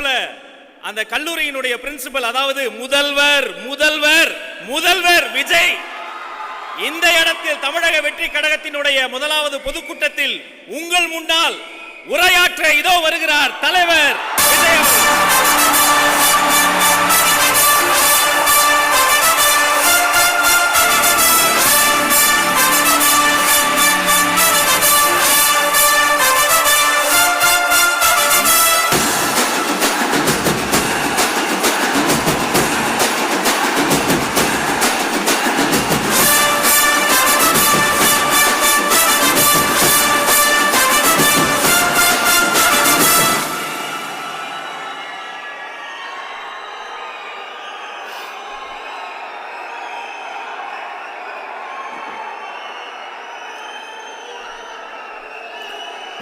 போல அந்த கல்லூரியினுடைய பிரின்சிபல், அதாவது முதல்வர் முதல்வர் முதல்வர் விஜய் இந்த இடத்தில் தமிழக வெற்றி கழகத்தினுடைய முதலாவது பொதுக்கூட்டத்தில் உங்கள் முன்னால் உரையாற்ற இதோ வருகிறார் தலைவர் விஜய்.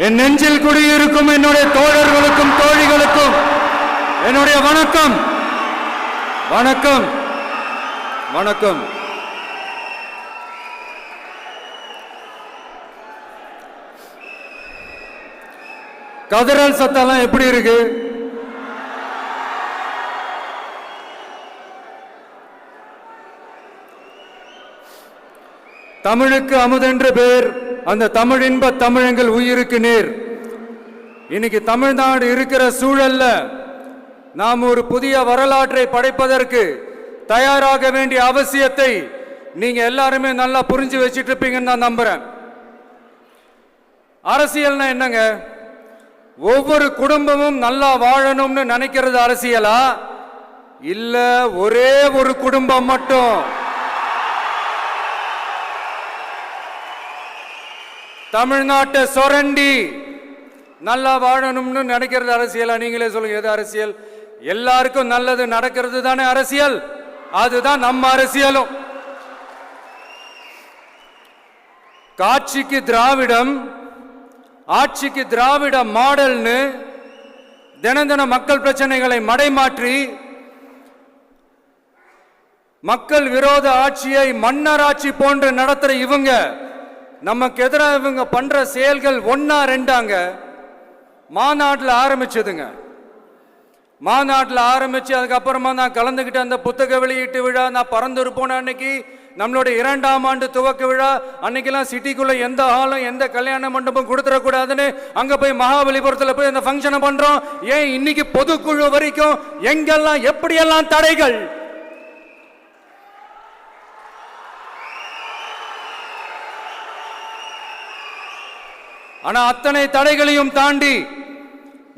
என் நெஞ்சில் குடியிருக்கும் என்னுடைய தோழர்களுக்கும் தோழிகளுக்கும் என்னுடைய வணக்கம் வணக்கம் வணக்கம். கதறல் சத்தம்லாம் எப்படி இருக்கு? தமிழுக்கு அமுதென்று பேர், அந்த தமிழ் இன்ப தமிழங்கள் உயிருக்கு நேர். இன்னைக்கு தமிழ்நாடு இருக்கிற சூழல்ல நாம் ஒரு புதிய வரலாற்றை படைப்பதற்கு தயாராக வேண்டிய அவசியத்தை நீங்க எல்லாருமே நல்லா புரிஞ்சு வச்சிட்டு இருப்பீங்கன்னு நான் நம்புறேன். அரசியல்னா என்னங்க? ஒவ்வொரு குடும்பமும் நல்லா வாழணும்னு நினைக்கிறது அரசியலா? இல்ல ஒரே ஒரு குடும்பம் மட்டும் தமிழ்நாட்டை சொரண்டி நல்லா வாழணும்னு நினைக்கிறது அரசியலா? நீங்களே சொல்லுங்க, எது அரசியல்? எல்லாருக்கும் நல்லது நடக்கிறது தானே அரசியல். அதுதான் நம்ம அரசியலும். காட்சிக்கு திராவிடம், ஆட்சிக்கு திராவிட மாடல்னு தினம் தினம் மக்கள் பிரச்சனைகளை மடைமாற்றி மக்கள் விரோத ஆட்சியை மன்னராட்சி போன்று நடத்துற இவங்க நமக்கு எதிராக இவங்க பண்ற செயல்கள் ஒன்னா ரெண்டாங்க. மாநாட்டில் ஆரம்பிச்சதுங்க. மாநாட்டில் ஆரம்பிச்சு அதுக்கப்புறமா நான் கலந்துக்கிட்ட அந்த புத்தக வெளியீட்டு விழா, நான் பறந்துரு போன அன்னைக்கு நம்மளுடைய 2ஆம் ஆண்டு துவக்க விழா அன்னைக்கெல்லாம் சிட்டிக்குள்ள எந்த ஹாலும் எந்த கல்யாண மண்டபம் கொடுத்துடக்கூடாதுன்னு அங்க போய் மகாபலிபுரத்தில் போய் அந்த ஃபங்க்ஷனை பண்றோம். ஏன் இன்னைக்கு பொதுக்குழு வரைக்கும் எங்கெல்லாம் எப்படியெல்லாம் தடைகள்? ஆனா அத்தனை தடைகளையும் தாண்டி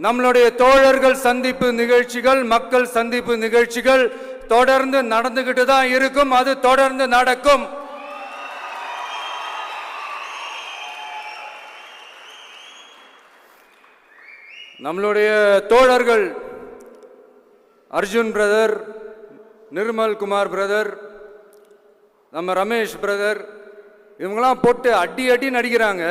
நம்மளுடைய தோழர்கள் சந்திப்பு நிகழ்ச்சிகள், மக்கள் சந்திப்பு நிகழ்ச்சிகள் தொடர்ந்து நடந்துகிட்டு தான் இருக்கும். அது தொடர்ந்து நடக்கும். நம்மளுடைய தோழர்கள் அர்ஜுன் பிரதர், நிர்மல் குமார் பிரதர், நம்ம ரமேஷ் பிரதர், இவங்கெல்லாம் போட்டு அடி அடி நடிக்கிறாங்க.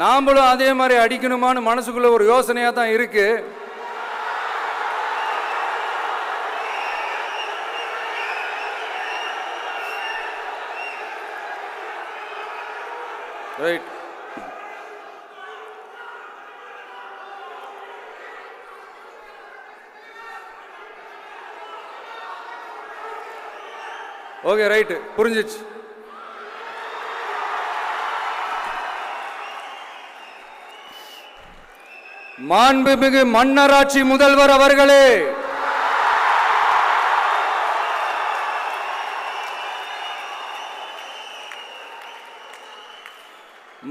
நாமளும் அதே மாதிரி அடிக்கணுமான்னு மனசுக்குள்ள ஒரு யோசனையா தான் இருக்கு. ரைட். ஓகே, ரைட்டு, புரிஞ்சிச்சு. மாண்புமிகு மன்னராட்சி முதல்வர் அவர்களே,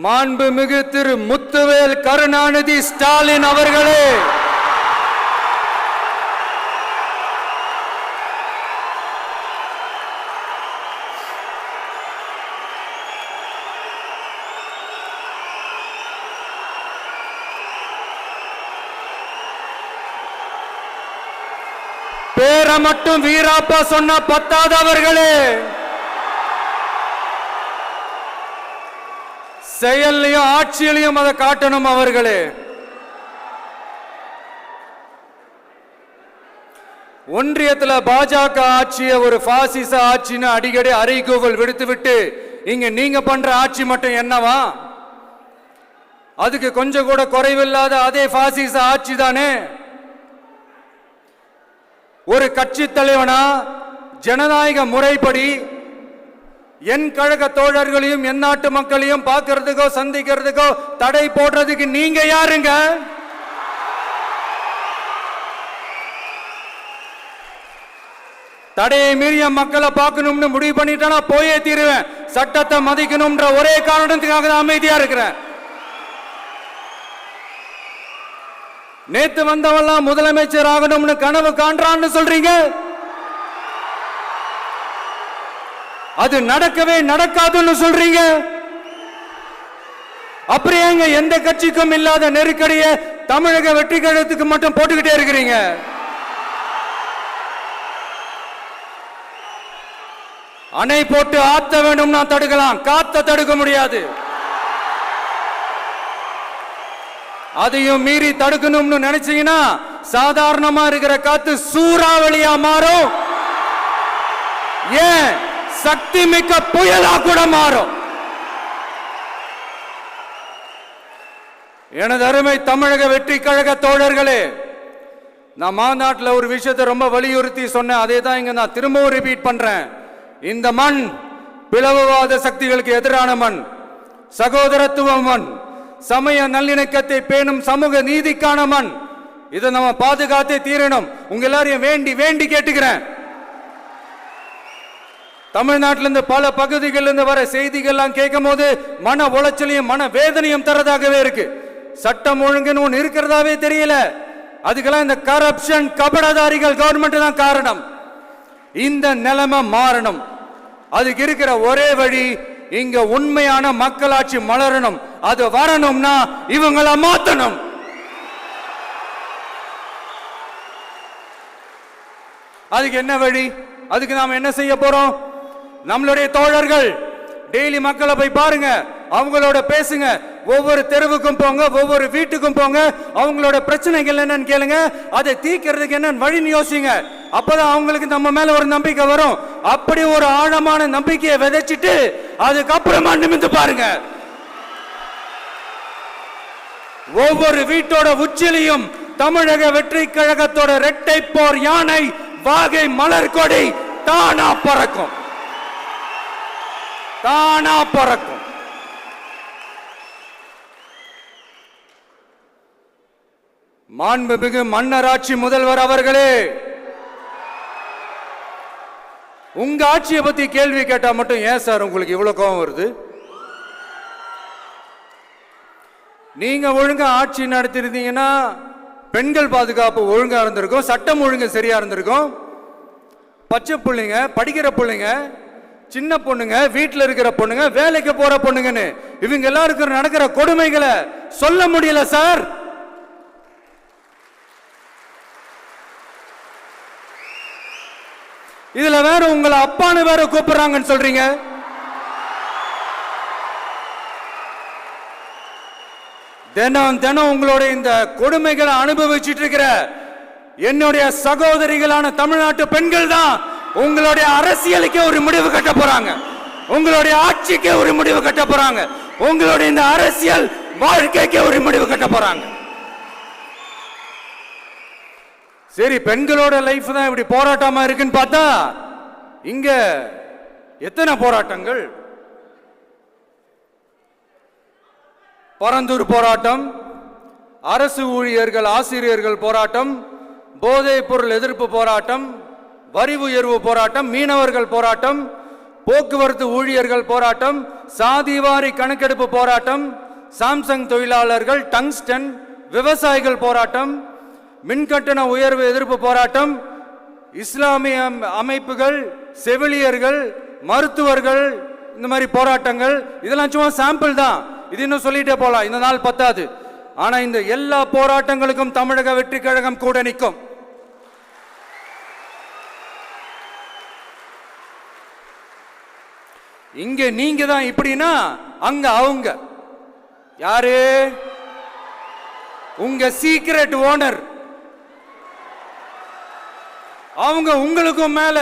மாண்புமிகு திரு முத்துவேல் கருணாநிதி ஸ்டாலின் அவர்களே, பேரை மட்டும் வீராப்பா சொன்ன பத்தாதவர்களே, செயல்லையும் ஆட்சியிலையும் அதை காட்டணும் அவர்களே. ஒன்றியத்தில் பாஜக ஆட்சியை ஒரு பாசிச ஆட்சின்னு அடிக்கடி அறைகூவல் விடுத்து விட்டு இங்க நீங்க பண்ற ஆட்சி மட்டும் என்னவா? அதுக்கு கொஞ்சம் கூட குறைவில்லாத அதே பாசிச ஆட்சி தானே. ஒரு கட்சி தலைவனா ஜனநாயக முறைப்படி என் கழக தோழர்களையும் என் நாட்டு மக்களையும் பார்க்கிறதுக்கோ சந்திக்கிறதுக்கோ தடை போடுறதுக்கு நீங்க யாருங்க? தடையை மீறிய மக்களை பார்க்கணும்னு முடிவு பண்ணிட்டா போயே தீருவேன். சட்டத்தை மதிக்கணும்ன்ற ஒரே காரணத்துக்காக தான் அமைதியா இருக்கிறேன். நேத்து வந்தவெல்லாம் முதலமைச்சர் ஆகணும்னு கனவு காண்றான்னு சொல்றீங்க. அது நடக்கவே நடக்காதுன்னு சொல்றீங்க. அப்படியேங்க எந்த கட்சிக்கும் இல்லாத நெருக்கடியை தமிழக வெற்றி கழகத்துக்கு மட்டும் போட்டுக்கிட்டே இருக்கிறீங்க. அணை போட்டு ஆத்த வேண்டும்னா தடுக்கலாம், காத்த தடுக்க முடியாது. அதையும் மீறி தடுக்கணும்னு நினைச்சீங்கன்னா சாதாரணமா இருக்கிற காத்து சூறாவளியா மாறும். ஏன் சக்தி மிக்க புயலா கூட மாறும். எனது அருமை தமிழக வெற்றி கழக தோழர்களே, நான் மாநாட்டில் ஒரு விஷயத்தை ரொம்ப வலியுறுத்தி சொன்னேன். அதே தான் இங்க நான் திரும்பவும் ரிப்பீட் பண்றேன். இந்த மண் பிளவுவாத சக்திகளுக்கு எதிரான மண், சகோதரத்துவ மண், சமய நல்லிணக்கத்தை பேணும் சமூக நீதிக்கான மண். இதை நம்ம பாதுகாத்தே தீரணும். உங்க எல்லாரையும் வேண்டி வேண்டி கேட்டுக்கிறேன். தமிழ்நாட்டிலிருந்து பல பகுதிகளிலிருந்து வர செய்திகள்லாம் கேட்கும் போது மன உளைச்சலையும் மன வேதனையும் தரதாகவே இருக்கு. சட்டம் ஒழுங்குன்னு ஒன்று இருக்கிறதாவே தெரியல. அதுக்கெல்லாம் இந்த கரப்ஷன் கபடதாரிகள் கவர்மெண்ட் தான் காரணம். இந்த நிலைமை மாறணும். அதுக்கு இருக்கிற ஒரே வழி, இங்க உண்மையான மக்களாட்சி மலரணும். அது வரணும்னா இவங்கள மாத்தணும். அதுக்கு என்ன வழி? அதுக்கு நாம என்ன செய்ய போறோம்? நம்மளுடைய தோழர்கள் டெய்லி மக்களை போய் பாருங்க, அவங்களோட பேசுங்க, ஒவ்வொரு தெருவுக்கும் போங்க, ஒவ்வொரு வீட்டுக்கும் போங்க, அவங்களோட பிரச்சனைகள் என்னன்னு கேளுங்க, அதை தீர்க்கிறதுக்கு என்னன்னு வழின்னு யோசிங்க. அப்பதான் அவங்களுக்கு நம்ம மேல ஒரு நம்பிக்கை வரும். அப்படி ஒரு ஆழமான நம்பிக்கையை விதைச்சிட்டு அதுக்கப்புறமா நிமிந்து பாருங்க. ஒவ்வொரு வீட்டோட உச்சிலையும் தமிழக வெற்றி கழகத்தோட இரட்டை போர் யானை வாகை மலர் கொடி தானா பறக்கும், தானா பறக்கும். மாண்புமிகு மன்னராட்சி முதல்வர் அவர்களே, உங்க ஆட்சியை பத்தி கேள்வி கேட்டா மட்டும் ஏன் சார் உங்களுக்கு இவ்வளவு கோபம் வருது? நீங்க ஒழுங்கா ஆட்சி நடத்திருந்தீங்கன்னா பெண்கள் பாதுகாப்பு ஒழுங்கா இருந்திருக்கும், சட்டம் ஒழுங்கு சரியா இருந்திருக்கும். பச்சை பிள்ளைங்க, படிக்கிற பிள்ளைங்க, சின்ன பொண்ணுங்க, வீட்டில் இருக்கிற பொண்ணுங்க, வேலைக்கு போற பொண்ணுங்கன்னு இவங்க எல்லாருக்கும் நடக்கிற கொடுமைகளை சொல்ல முடியல சார். இதுல வேற உங்களை அப்பான்னு வேற கூப்பிடுறாங்கன்னு சொல்றீங்க. தினம் தினம் உங்களுடைய இந்த கொடுமைகளை அனுபவிச்சுட்டு இருக்கிற என்னுடைய சகோதரிகளான தமிழ்நாட்டு பெண்கள் தான் உங்களுடைய அரசியலுக்கே ஒரு முடிவு கட்ட போறாங்க, உங்களுடைய ஆட்சிக்கே ஒரு முடிவு கட்ட போறாங்க, உங்களுடைய இந்த அரசியல் வாழ்க்கைக்கே ஒரு முடிவு கட்ட போறாங்க. சரி, பெண்களோட லைஃப் தான் இப்படி போராட்டமா இருக்குன்னு பார்த்தா இங்க எத்தனை போராட்டங்கள்? பரந்தூர் போராட்டம், அரசு ஊழியர்கள் ஆசிரியர்கள் போராட்டம், போதைப் பொருள் எதிர்ப்பு போராட்டம், வரி உயர்வு போராட்டம், மீனவர்கள் போராட்டம், போக்குவரத்து ஊழியர்கள் போராட்டம், சாதிவாரி கணக்கெடுப்பு போராட்டம், சாம்சங் தொழிலாளர்கள், டங்ஸ்டன், விவசாயிகள் போராட்டம், மின்கட்டண உயர்வு எதிர்ப்பு போராட்டம், இஸ்லாமிய அமைப்புகள், செவிலியர்கள், மருத்துவர்கள், இந்த மாதிரி போராட்டங்கள். இதெல்லாம் சும்மா சாம்பிள் தான். இது இன்னும் சொல்லிட்டே போலாம், இந்த நாள் பத்தாது. ஆனா இந்த எல்லா போராட்டங்களுக்கும் தமிழக வெற்றி கழகம் கூட நிற்கும். இங்க நீங்க தான் இப்படின்னா அங்க அவங்க யாரு? உங்க சீக்ரெட் ஓனர். அவங்க உங்களுக்கும் மேல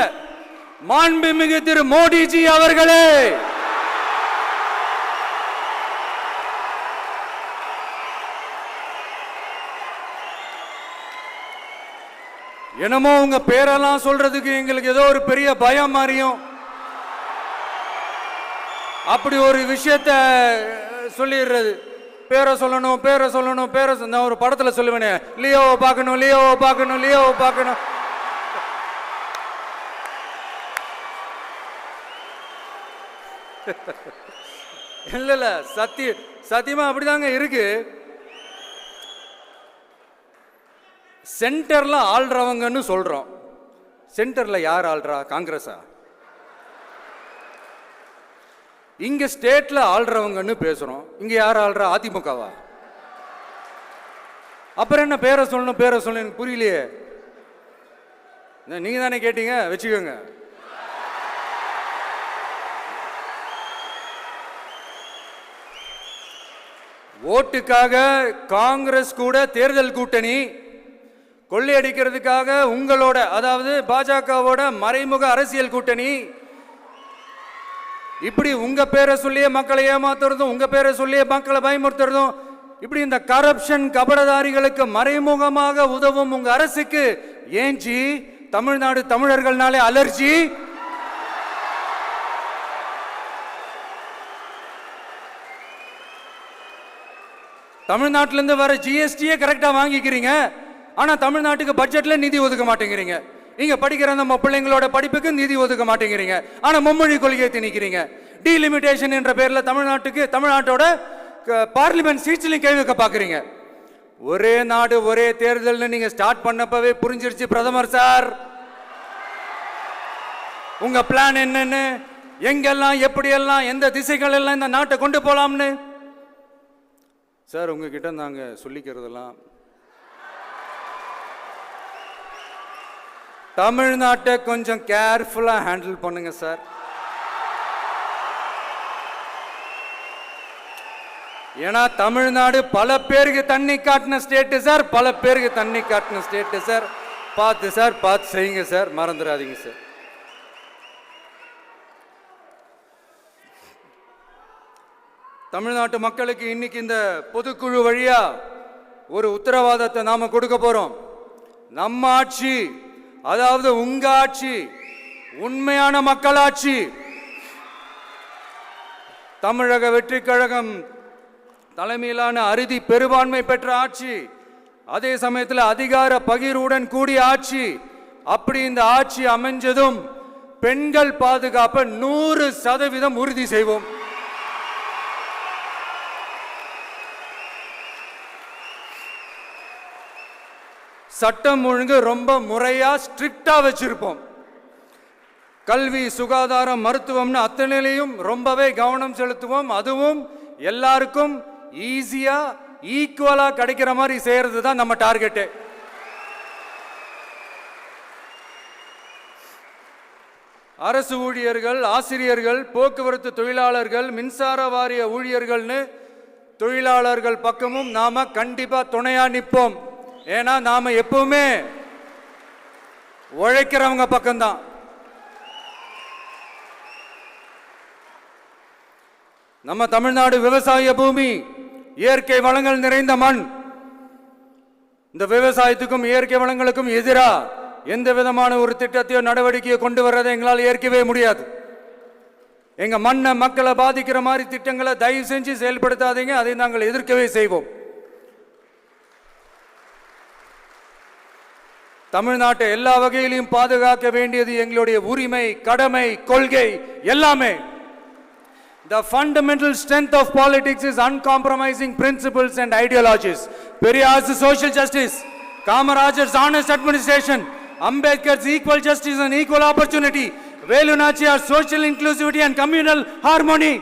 மாண்புமிகு திரு மோடிஜி அவர்களே, என்னமோ உங்க பேரெல்லாம் சொல்றதுக்கு எங்களுக்கு ஏதோ ஒரு பெரிய பயம் மாதிரியும் அப்படி ஒரு விஷயத்த சொல்லிடுறது. பேரை சொல்லணும், பேரை சொல்லணும், பேரை நான் ஒரு படத்துல சொல்லுவேனே, லியோவை பார்க்கணும், லியோவை பார்க்கணும், லியோவை பார்க்கணும். இல்ல சத்தியமா அப்படிதாங்க இருக்கு. சென்டர்ல ஆள்றவங்கன்னு சொல்றோம். சென்டர்ல யார் ஆள்றா? காங்கிரஸா? இங்க ஸ்டேட்ல ஆள்றவங்கன்னு பேசுறோம். இங்க யார் ஆள்றா? அதிமுகவா? அப்புறம் என்ன பேரை சொல்லணும், பேரை சொல்லணும்? எனக்கு புரியலையே. நீங்க தானே கேட்டீங்க, வச்சுக்கோங்க. ஓட்டுக்காக காங்கிரஸ் கூட தேர்தல் கூட்டணி, கொள்ளையடிக்கிறதுக்காக உங்களோட, அதாவது பாஜகவோட மறைமுக அரசியல் கூட்டணி, இப்படி உங்க பேரை சொல்லியே மக்களை ஏமாத்துறதும், உங்க பேரை சொல்லியே மக்களை பயமுறுத்துறதும், இப்படி இந்த கரப்ஷன் கபடதாரிகளுக்கு மறைமுகமாக உதவும் உங்க அரசுக்கு ஏஞ்சி தமிழ்நாடு தமிழர்கள்னாலே அலர்ஜி. தமிழ்நாட்டிலிருந்து வர ஜிஎஸ்டியே கரெக்டா வாங்கிக்கிறீங்க, ஆனா தமிழ்நாட்டுக்கு பட்ஜெட்ல நிதி ஒதுக்க மாட்டேங்கிறீங்க. இங்க படிக்கிற நம்ம பிள்ளைங்களோட படிப்புக்கு நிதி ஒதுக்க மாட்டேங்கிறீங்க, ஆனா மும்மொழி கொள்கையை திணிக்கிறீங்க. டீலிமிட்டேஷன் என்ற பேர்ல தமிழ்நாட்டோட பார்லிமெண்ட் சீட்ஸ்லையும் கை வைக்க பாக்குறீங்க. ஒரே நாடு ஒரே தேர்தல் நீங்க ஸ்டார்ட் பண்ணப்பவே புரிஞ்சிருச்சு பிரதமர் சார் உங்க பிளான் என்னன்னு, எங்கெல்லாம் எப்படியெல்லாம் எந்த திசைகள் எல்லாம் இந்த நாட்டை கொண்டு போலாம்னு. சார் உங்ககிட்ட நாங்க சொல்லிக்கிறதெல்லாம், தமிழ்நாட்டை கொஞ்சம் கேர்ஃபுல்லா ஹேண்டில் பண்ணுங்க சார். ஏன்னா தமிழ்நாடு பல பேருக்கு தண்ணி காட்டின ஸ்டேட் சார், பல பேருக்கு தண்ணி காட்டின ஸ்டேட் சார். பார்த்து செய்யுங்க சார், மறந்துடாதீங்க சார். தமிழ்நாட்டு மக்களுக்கு இன்னைக்கு இந்த பொதுக்குழு வழியா ஒரு உத்தரவாதத்தை நாம கொடுக்க போறோம். நம்ம ஆட்சி, அதாவது உங்க ஆட்சி, உண்மையான மக்களாட்சி, தமிழக வெற்றி கழகம் தலைமையிலான அறுதி பெரும்பான்மை பெற்ற ஆட்சி, அதே சமயத்தில் அதிகார பகிர்வுடன் கூடிய ஆட்சி. அப்படி இந்த ஆட்சி அமைஞ்சதும் பெண்கள் பாதுகாப்பை 100% உறுதி செய்வோம். சட்டம் ஒழுங்கு ரொம்ப முறையா ஸ்ட்ரிக்டா வச்சிருப்போம். கல்வி, சுகாதாரம், மருத்துவம்னு அத்தனையிலையும் ரொம்பவே கவனம் செலுத்துவோம். அதுவும் எல்லாருக்கும் ஈஸியா ஈக்குவலா கிடைக்கிற மாதிரி செய்யறது தான் நம்ம டார்கெட். அரசு ஊழியர்கள், ஆசிரியர்கள், போக்குவரத்து தொழிலாளர்கள், மின்சார வாரிய ஊழியர்கள்னு தொழிலாளர்கள் பக்கமும் நாம கண்டிப்பா துணையா நிற்போம். ஏன்னா நாம எப்பவுமே உழைக்கிறவங்க பக்கம்தான். நம்ம தமிழ்நாடு விவசாய பூமி, இயற்கை வளங்கள் நிறைந்த மண். இந்த விவசாயத்துக்கும் இயற்கை வளங்களுக்கும் எதிராக எந்த விதமான ஒரு திட்டத்தையோ நடவடிக்கையோ கொண்டு வர்றதை எங்களால் ஏற்கவே முடியாது. எங்க மண்ணை, மக்களை பாதிக்கிற மாதிரி திட்டங்களை தயவு செஞ்சு செயல்படுத்தாதீங்க. அதை நாங்கள் எதிர்க்கவே செய்வோம். தமிழ்நாட்டை எல்லா வகையிலும் பாதுகாக்க வேண்டியது எங்களுடைய உரிமை, கடமை, கொள்கை எல்லாமே. The fundamental strength of politics is uncompromising principles and ideologies. Periyar's social justice, Kamarajar's honest administration, Ambedkar's equal justice and equal opportunity, Velu Nachiyar's social inclusivity and communal harmony,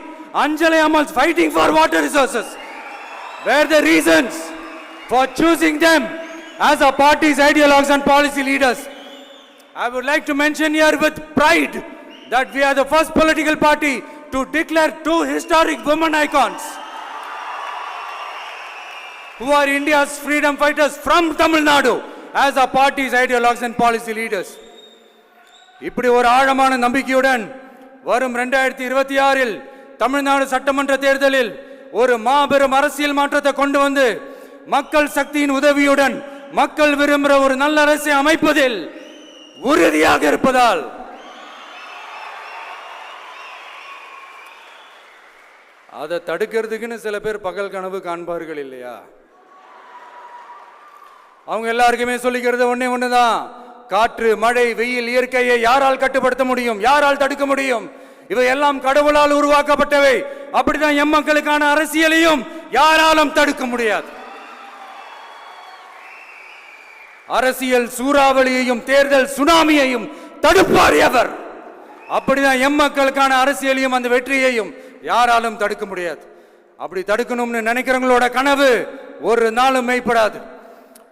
Anjali Ammal's fighting for water resources were the reasons for choosing them as our party's ideologues and policy leaders. I would like to mention here with pride that we are the first political party to declare two historic women icons who are India's freedom fighters from Tamil Nadu as our party's ideologues and policy leaders. இப்படி ஒரு ஆழமான நம்பிக்கையுடன் வரும் 2026 தமிழ்நாடு சட்டமன்ற தேர்தலில் ஒரு மாபெரும் அரசியல் மாற்றத்தை கொண்டு வந்து மக்கள் சக்தியின் உதவியுடன் மக்கள் விரும்புகிற ஒரு நல்ல அரசை அமைப்பதில் உறுதியாக இருப்பதால் அதை தடுக்கிறதுக்குன்னு சில பேர் பகல் கனவு காண்பார்கள் இல்லையா? அவங்க எல்லாருக்குமே சொல்லிக்கிறது ஒண்ணே ஒண்ணுதான். காற்று, மழை, வெயில், இயற்கையை யாரால் கட்டுப்படுத்த முடியும்? யாரால் தடுக்க முடியும்? இவை எல்லாம் கடவுளால் உருவாக்கப்பட்டவை. அப்படிதான் எம்மக்களுக்கான அரசியலையும் யாராலும் தடுக்க முடியாது. அரசியல் சூறாவளியையும் தேர்தல் சுனாமியையும் தடுப்பார் எவர். அப்படிதான் எம்மக்களுக்கான அரசியலையும் அந்த வெற்றியையும் யாராலும் தடுக்க முடியாது. அப்படி தடுக்கணும்னு நினைக்கிறவங்களோட கனவு ஒரு நாளும் மெய்ப்படாது.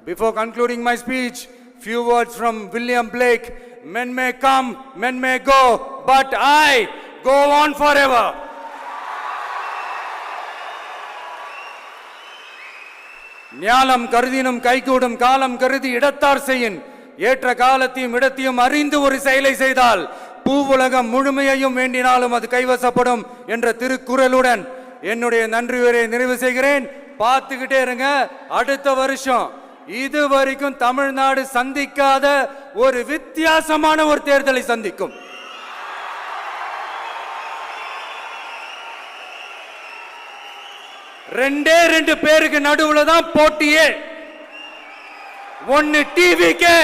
Before concluding my speech, few words from William Blake. Men may come, men may go, but I go on forever. ஞாலம் கருதினும் கைகூடும் காலம் கருதி இடத்தார் செய்யின். ஏற்ற காலத்தையும் இடத்தையும் அறிந்து ஒரு செயலை செய்தால் பூவுலகம் முழுமையையும் வேண்டினாலும் அது கைவசப்படும் என்ற திருக்குறளுடன் என்னுடைய நன்றியுரை நிறைவு செய்கிறேன். பார்த்துக்கிட்டே இருங்க. அடுத்த வருஷம் இது வரைக்கும் தமிழ்நாடு சந்திக்காத ஒரு வித்தியாசமான ஒரு தேர்தலை சந்திக்கும். ரெண்டு பேருக்கு நடுவுல தான் போட்டியே. ஒன்னு டிவிகே,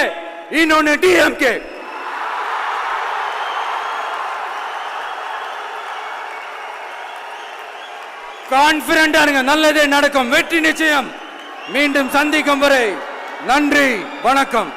இன்னொன்னு டிஎம்கே. கான்பிடண்டா இருங்க, நல்லதே நடக்கும், வெற்றி நிச்சயம். மீண்டும் சந்திக்கும் வரை நன்றி, வணக்கம்.